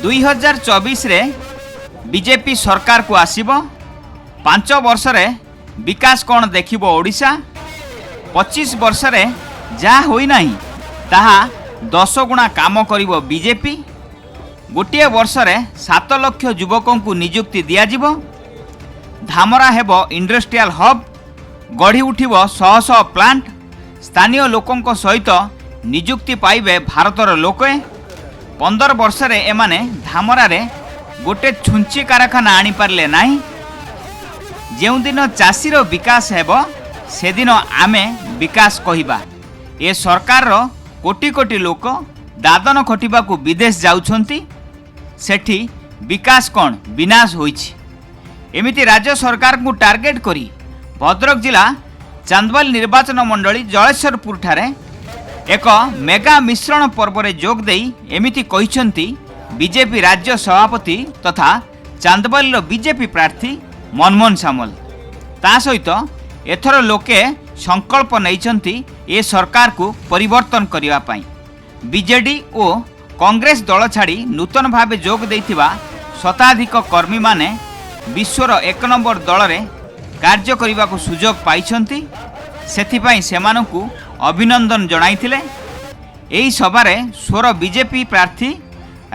2024 रे बीजेपी सरकार को आसीबो 5 वर्ष रे विकास कौन देखिबो ओडिशा 25 वर्ष रे जा होई नाही ताहा 10 गुणा काम करिबो बीजेपी गोटे वर्ष रे 7 लाख युवकों को नियुक्ति दिया जिवो धामरा हेबो इंडस्ट्रियल हब गढ़ी उठिबो शह शह प्लांट स्थानीय लोकों सहित नियुक्ति पाइबे भारतर लोके 15 वर्ष रे एमाने धामरा रे गोटे छुंची कारखाना आनी पारले नाही जेउ दिन चाषीर विकास हेबो से दिन आमे विकास कहिबा ए सरकार रो कोटी कोटी लोक दादन खटिबा को विदेश जाउछंती सेठी विकास कौन विनाश होइछि एमिति राज्य सरकार को टार्गेट करी भद्रक जिला चांदवाल निर्वाचन मंडली जलेश्वरपुर ठारे एक मेगा मिश्रण पर्व रे जोग देई एमिति कहिसंती बीजेपी राज्य सभापति तथा चांदवाल बीजेपी प्रार्थी मनमोहन सामल ता सहित एथर लोके संकल्प नैचंती ए सरकार को परिवर्तन करिवा पाई बीजेडी और कांग्रेस दल छाड़ी नूतन भावे जोग देइथिबा शताधिक कर्मी माने विश्वर 1 नंबर दल रे कार्य करने को सुजोग पाइछंती सेथिपाई सेमानकु अभिनंदन जणाइथिले एही सभारे स्वर बीजेपी प्रार्थी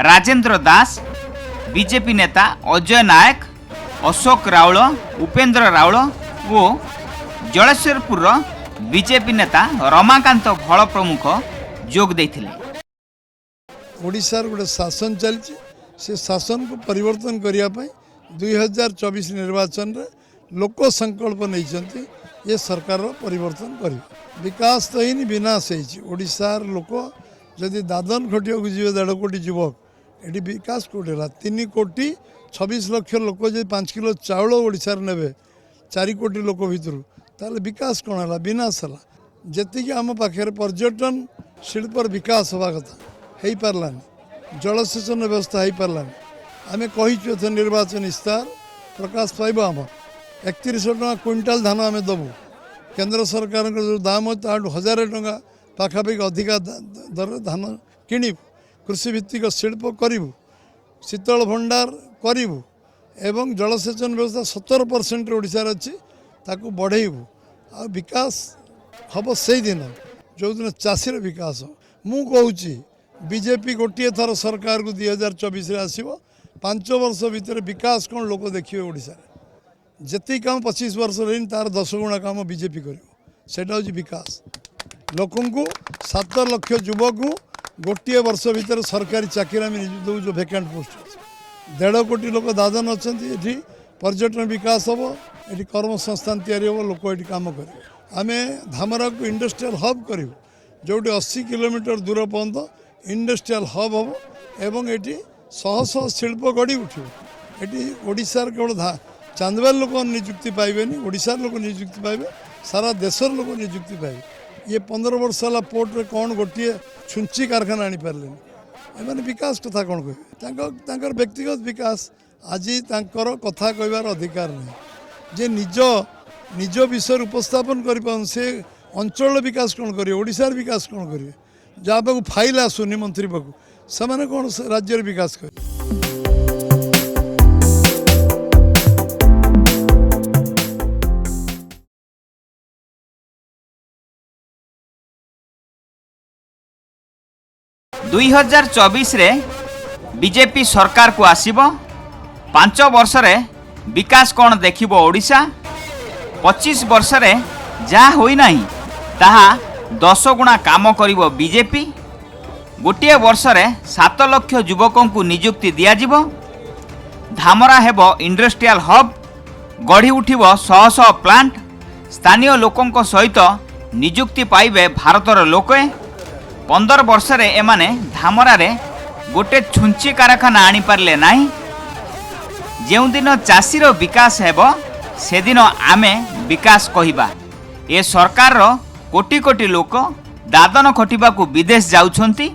राजेंद्र दास बीजेपी नेता अजय नायक अशोक राउल उपेंद्र राउल और जलेश्वरपुर बीजेपी नेता रमाकांत भल प्रमुख जोग देइथिले ओडिशार गोटे शासन चलछि से शासन को परिवर्तन करिया पई 2024 निर्वाचन रे लोक संकल्प नहीं ये सरकार परिवर्तन कर विकास तो ही विनाश होशार लोक जदि दादन खटिया को जी 1.5 कोटी युवक ये विकास कौटे 3 कोटी 26 लाख लोक जो 5 किलो चाउल ओडिशार नेबे 4 कोटी लोक भितर ताले विकास कौन है विनाश है जी आम पाखे पर्यटन शिल्प विकास हवा कथा हो पारानी जलसेचन व्यवस्था हो पारानी आम कहीचु निर्वाचन इस्तार प्रकाश पाइब आम 3100 टका क्विंटाल धान आम दबू केंद्र सरकार जो दाम हो 1000 टका पाखापाखि अधिका दर धान किणु कृषि भित्तिक शिल्प करूँ शीतल भंडार करूँ एवं जलसेचन व्यवस्था 70% ओडिशार अच्छी ताकू बढ़ेबू आ विकास हम से दिन जो दिन चाषीर विकास मु कहूँ बीजेपी गोटे थर सरकार को 2024 आसो 5 वर्ष भितर विकास कौन लोक देखिए ओडिशा जिते काम 25 वर्ष रही तार 10 गुणा काम बीजेपी कर विकास लोक 7 लाख युवक गोटे वर्ष भितर सरकारी चाकरी आम दौर भैकेंट पोस्ट 1.5 कोटी लोक दादन अच्छा ये पर्यटन विकास हम ये कर्मसंस्थान या लोक ये कम कर आम धामरा को इंडस्ट्रियल हब करूँ जो 80 किलोमीटर दूर पर्यंत इंडस्ट्रियल हब हम एवं ये शह शह शिल्प गढ़ी उठो ये ओडिशार केवल चांदवाल लोक नियुक्ति पाइबे ओडिशार लोक नियुक्ति पाइबे सारा देशर लोक नियुक्ति पाइबे ये 15 वर्ष है पोर्ट रे कौन गोटे छुंची कारखाना आनी पारे एम विकास कथा कौन कहे व्यक्तिगत विकास आज कथा कहबार अधिकार नहीं जे निज विषय उपस्थापन कर से अंचल विकास कौन करेंगे ओडिशार विकास कौन करेंगे जहाँ पाक फाइल आसुनी मंत्री पाक से कौन राज्य विकास करेंगे। दुई 2024 रे बीजेपी सरकार को आसीबो 5 वर्ष रे विकास कौन देखिबो ओडिशा 25 वर्ष रे जा होई नाही ताहा 10 गुणा काम करिबो बीजेपी गोटे वर्ष रे 7 लाख युवकों को नियुक्ति दिया जिवो धामरा हेबो इंडस्ट्रियल हब गढ़ी उठिबो शह शह प्लांट स्थानीय लोकों सहित नियुक्ति पाइबे भारतर लोके 15 वर्ष रे एमाने धामरा रे गोटे छुंची कारखाना आनी पारले नाही जेउ दिन चाषीर विकास हेबो से दिन आमे विकास कहिबा ए सरकार रो कोटी कोटी लोक दादन खटिबा को विदेश जाउछंती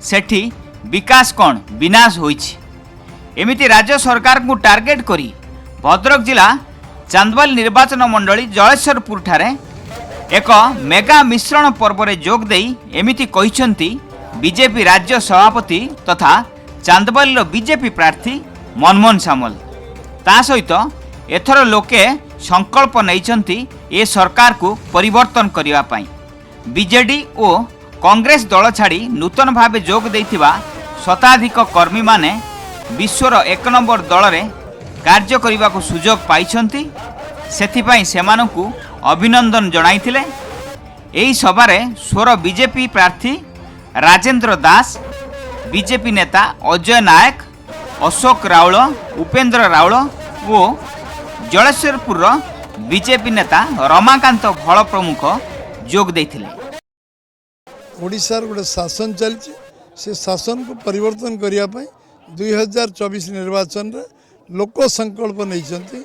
सेठी विकास कौन विनाश होइछि एमिति राज्य सरकार को टार्गेट करी भद्रक जिला चांदवाल निर्वाचन मंडली जलेश्वरपुर ठारे एक मेगा मिश्रण पर्व रे जोग देई एमिति कहिसंती बीजेपी राज्य सभापति तथा ଚାନ୍ଦବାଲିର ବିଜେପି ପ୍ରାର୍ଥୀ ମନମୋହନ ସାମଲ। ତା ସହିତ ଏଥର ଲୋକେ ସଂକଳ୍ପ ନେଇଛନ୍ତି ଏ ସରକାରକୁ ପରିବର୍ତ୍ତନ କରିବା ପାଇଁ। ବିଜେଡି ଓ କଂଗ୍ରେସ ଦଳ ଛାଡ଼ି ନୂତନ ଭାବେ ଯୋଗ ଦେଇଥିବା ଶତାଧିକ କର୍ମୀମାନେ ବିଶ୍ୱର 1 ନମ୍ବର ଦଳରେ କାର୍ଯ୍ୟ କରିବାକୁ ସୁଯୋଗ ପାଇଛନ୍ତି। ସେଥିପାଇଁ ସେମାନଙ୍କୁ ଅଭିନନ୍ଦନ ଜଣାଇଥିଲେ। ଏହି ସଭାରେ ସ୍ୱର ବିଜେପି ପ୍ରାର୍ଥୀ ରାଜେନ୍ଦ୍ର ଦାସ, ବିଜେପି ନେତା ଅଜୟ ନାୟକ, ଅଶୋକ ରାଉଳ, ଉପେନ୍ଦ୍ର ରାଉଳ ଓ ଜଳେଶ୍ୱରପୁରର ବିଜେପି ନେତା ରମାକାନ୍ତ ଭଳ ପ୍ରମୁଖ ଯୋଗ ଦେଇଥିଲେ। ଓଡ଼ିଶାର ଗୋଟେ ଶାସନ ଚାଲିଛି, ସେ ଶାସନକୁ ପରିବର୍ତ୍ତନ କରିବା ପାଇଁ 2024 ନିର୍ବାଚନରେ ଲୋକ ସଂକଳ୍ପ ନେଇଛନ୍ତି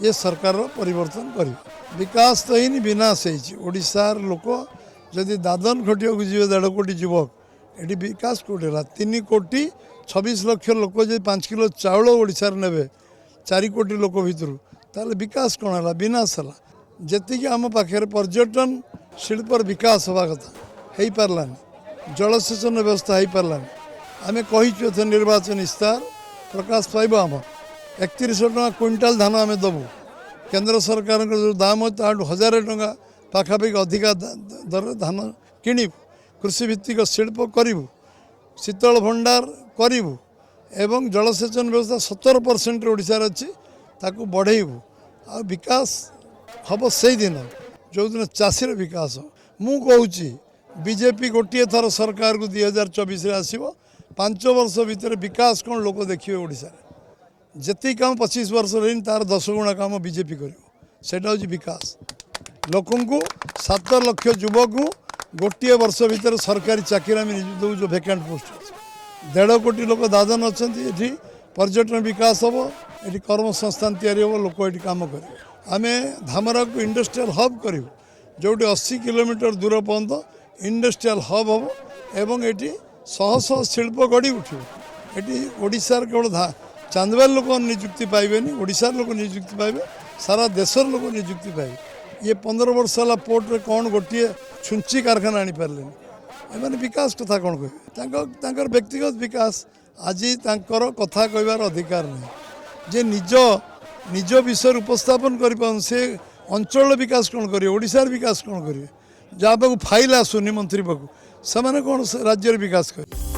ଏ ସରକାରର ପରିବର୍ତ୍ତନ କରିବ। ବିକାଶ ତ ହେଇନି, ବିନାଶ ହେଇଛି। ଓଡ଼ିଶାର ଲୋକ ଯଦି ଦାଦନ ଖଟିବାକୁ ଯିବେ 1.5 କୋଟି ଯୁବକ, ଏଠି ବିକାଶ କେଉଁଠି ହେଲା? 3 କୋଟି 26 ଲକ୍ଷ ଲୋକ ଯଦି 5 କିଲୋ ଚାଉଳ ଓଡ଼ିଶାରେ ନେବେ 4 କୋଟି ଲୋକ ଭିତରୁ, ତାହେଲେ ବିକାଶ କ'ଣ ହେଲା? ବିନାଶ ହେଲା। ଯେତିକି ଆମ ପାଖରେ ପର୍ଯ୍ୟଟନ ଶିଳ୍ପର ବିକାଶ ହେବା କଥା ହେଇପାରିଲାନି, ଜଳସେଚନ ବ୍ୟବସ୍ଥା ହେଇପାରିଲାନି। ଆମେ କହିଛୁ ଏଥର ନିର୍ବାଚନ ଇସ୍ତାହାର ପ୍ରକାଶ ପାଇବ। ଆମର 3100 ଟଙ୍କା କ୍ୱିଣ୍ଟାଲ ଧାନ ଆମେ ଦେବୁ। କେନ୍ଦ୍ର ସରକାରଙ୍କର ଯେଉଁ ଦାମ ଅଛି ତାଠୁ 1000 ଟଙ୍କା ପାଖାପାଖି ଅଧିକା ଦରରେ ଧାନ କିଣିବୁ। କୃଷିଭିତ୍ତିକ ଶିଳ୍ପ କରିବୁ, ଶୀତଳ ଭଣ୍ଡାର କରିବୁ ଏବଂ ଜଳସେଚନ ବ୍ୟବସ୍ଥା 17% ଓଡ଼ିଶାରେ ଅଛି, ତାକୁ ବଢ଼େଇବୁ। ଆଉ ବିକାଶ ହେବ ସେଇଦିନ ଯେଉଁଦିନ ଚାଷୀର ବିକାଶ। ମୁଁ କହୁଛି ବିଜେପି ଗୋଟିଏ ଥର ସରକାରକୁ 2024ରେ ଆସିବ। 5 ବର୍ଷ ଭିତରେ ବିକାଶ କ'ଣ ଲୋକ ଦେଖିବେ ଓଡ଼ିଶାରେ? ଯେତିକି କାମ 25 ବର୍ଷରେ ହେଇନି ତାର 10 ଗୁଣା କାମ ବିଜେପି କରିବ। ସେଇଟା ହେଉଛି ବିକାଶ। ଲୋକଙ୍କୁ 7 ଲକ୍ଷ ଯୁବକଙ୍କୁ ଗୋଟିଏ ବର୍ଷ ଭିତରେ ସରକାରୀ ଚାକିରି ଆମେ ଦେଉଛୁ, ଭେକାଣ୍ଟ ପୋଷ୍ଟ ଅଛି। 1.5 କୋଟି ଲୋକ ଦାଦନ ଅଛନ୍ତି। ଏଠି ପର୍ଯ୍ୟଟନ ବିକାଶ ହେବ, ଏଠି କର୍ମସଂସ୍ଥାନ ତିଆରି ହେବ, ଲୋକ ଏଠି କାମ କରିବେ। ଆମେ ଧାମରାକୁ ଇଣ୍ଡଷ୍ଟ୍ରିଆଲ ହବ୍ କରିବୁ, ଯେଉଁଠି 80 କିଲୋମିଟର ଦୂର ପର୍ଯ୍ୟନ୍ତ ଇଣ୍ଡଷ୍ଟ୍ରିଆଲ ହବ୍ ହେବ ଏବଂ ଏଠି ଶହ ଶହ ଶିଳ୍ପ ଗଢ଼ି ଉଠିବ। ଏଠି ଓଡ଼ିଶାର କେବଳ ଚାନ୍ଦବାଲି ଲୋକ ନିଯୁକ୍ତି ପାଇବେନି, ଓଡ଼ିଶାର ଲୋକ ନିଯୁକ୍ତି ପାଇବେ, ସାରା ଦେଶର ଲୋକ ନିଯୁକ୍ତି ପାଇବେ। ଇଏ 15 ବର୍ଷ ହେଲା ପୋର୍ଟରେ କ'ଣ ଗୋଟିଏ ଛୁଞ୍ଚି କାରଖାନା ଆଣିପାରିଲେନି। ଏମାନେ ବିକାଶ କଥା କ'ଣ କହିବେ? ତାଙ୍କର ବ୍ୟକ୍ତିଗତ ବିକାଶ। ଆଜି ତାଙ୍କର କଥା କହିବାର ଅଧିକାର ନାହିଁ। ଯେ ନିଜ ବିଷୟରେ ଉପସ୍ଥାପନ କରିପାରୁନି, ସେ ଅଞ୍ଚଳର ବିକାଶ କ'ଣ କରିବେ? ଓଡ଼ିଶାର ବିକାଶ କ'ଣ କରିବେ? ଯାହା ପାଖକୁ ଫାଇଲ୍ ଆସୁନି ମନ୍ତ୍ରୀ ପାଖକୁ, ସେମାନେ କ'ଣ ରାଜ୍ୟର ବିକାଶ କରିବେ?